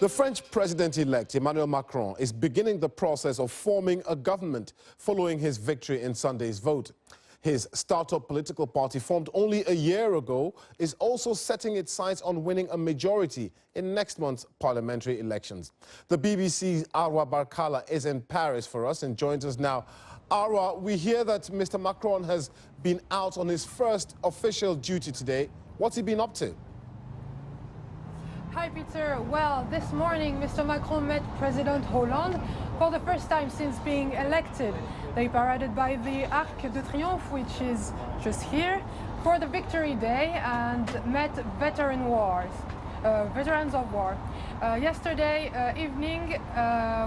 The French president-elect Emmanuel Macron is beginning the process of forming a government following his victory in Sunday's vote. His startup political party, formed only a year ago, is also setting its sights on winning a majority in next month's parliamentary elections. The BBC's Arwa Barkallah is in Paris for us and joins us now. Arwa, we hear that Mr. Macron has been out on his first official duty today. What's he been up to? Hi, Peter. Well, this morning, Mr. Macron met President Hollande for the first time since being elected. They paraded by the Arc de Triomphe, which is just here, for the Victory Day and met veterans of war. Yesterday evening,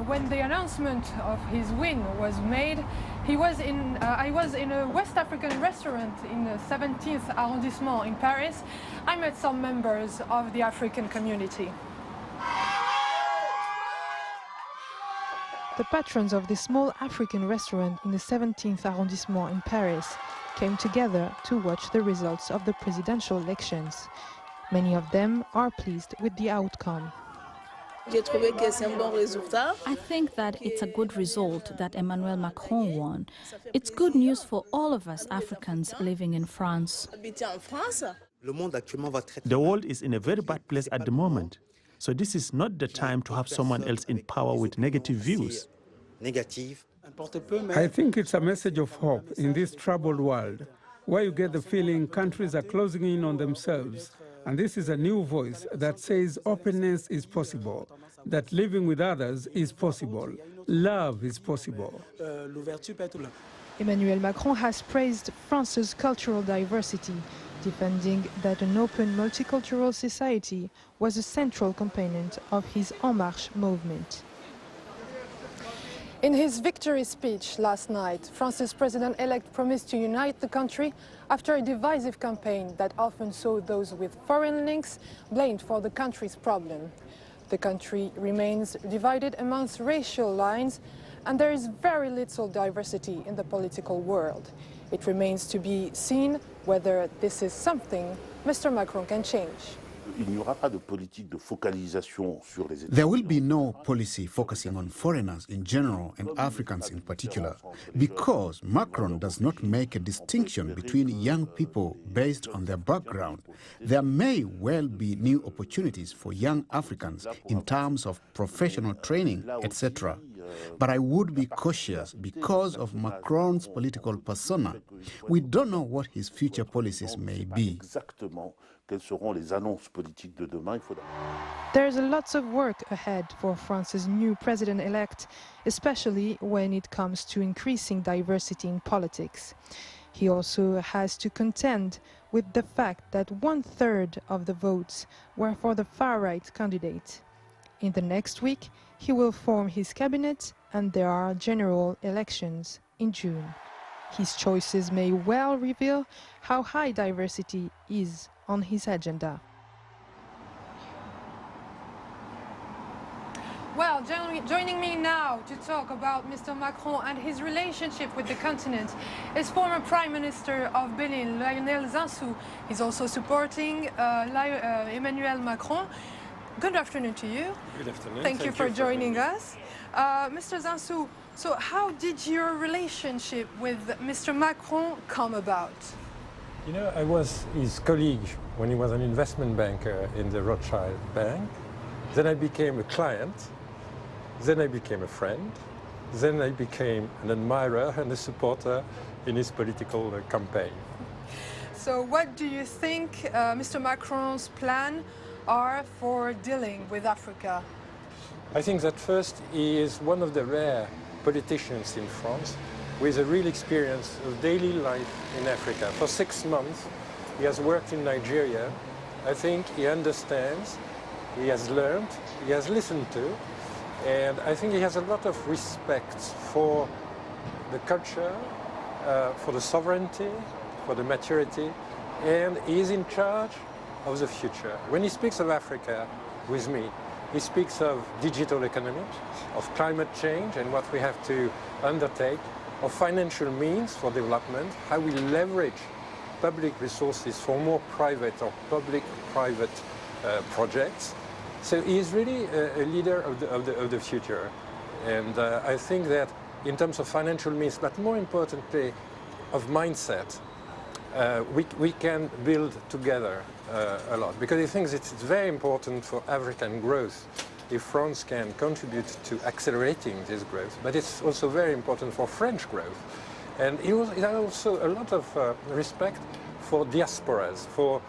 when the announcement of his win was made, I was in a West African restaurant in the 17th arrondissement in Paris. I met some members of the African community. The patrons of this small African restaurant in the 17th arrondissement in Paris came together to watch the results of the presidential elections. Many of them are pleased with the outcome. I think that it's a good result that Emmanuel Macron won. It's good news for all of us Africans living in France. The world is in a very bad place at the moment. So this is not the time to have someone else in power with negative views. I think it's a message of hope in this troubled world, where you get the feeling countries are closing in on themselves. And this is a new voice that says openness is possible, that living with others is possible, love is possible. Emmanuel Macron has praised France's cultural diversity, defending that an open multicultural society was a central component of his En Marche movement. In his victory speech last night, France's president-elect promised to unite the country after a divisive campaign that often saw those with foreign links blamed for the country's problem. The country remains divided amongst racial lines, and there is very little diversity in the political world. It remains to be seen whether this is something Mr. Macron can change. There will be no policy focusing on foreigners in general and Africans in particular, because Macron does not make a distinction between young people based on their background. There may well be new opportunities for young Africans in terms of professional training, etc. But I would be cautious because of Macron's political persona. We don't know what his future policies may be. There's lots of work ahead for France's new president-elect, especially when it comes to increasing diversity in politics. He also has to contend with the fact that 1/3 of the votes were for the far-right candidate. In the next week, he will form his cabinet, and there are general elections in June. His choices may well reveal how high diversity is on his agenda. Well, joining me now to talk about Mr. Macron and his relationship with the continent is former Prime Minister of Benin, Lionel Zinsou. He's also supporting Emmanuel Macron. Good afternoon to you. Good afternoon. Thank you for joining us. Mr. Zinsou, so how did your relationship with Mr. Macron come about? You know, I was his colleague when he was an investment banker in the Rothschild Bank. Then I became a client. Then I became a friend. Then I became an admirer and a supporter in his political campaign. So what do you think Mr. Macron's plan are for dealing with Africa? I think that first he is one of the rare politicians in France with a real experience of daily life in Africa. For 6 months, he has worked in Nigeria. I think he understands, he has learned, he has listened to, and I think he has a lot of respect for the culture, for the sovereignty, for the maturity, and he is in charge of the future. When he speaks of Africa with me, he speaks of digital economy, of climate change and what we have to undertake, of financial means for development, how we leverage public resources for more private or public-private projects, So he is really a leader of the future. And I think that in terms of financial means, but more importantly, of mindset, we can build together a lot. Because he thinks it's very important for African growth if France can contribute to accelerating this growth. But it's also very important for French growth. And he has also a lot of respect for diasporas, for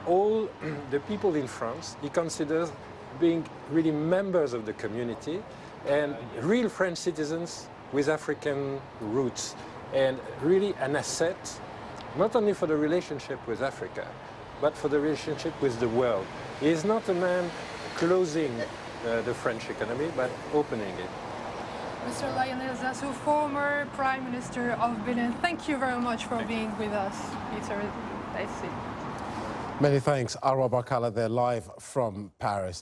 all the people in France. He considers being really members of the community and real French citizens with African roots, and really an asset, not only for the relationship with Africa, but for the relationship with the world. He is not a man closing the French economy, but opening it. Mr. Lionel Zinsou, former Prime Minister of Benin, thank you very much for being with us, Peter. I see. Many thanks, Arwa Barkallah there live from Paris.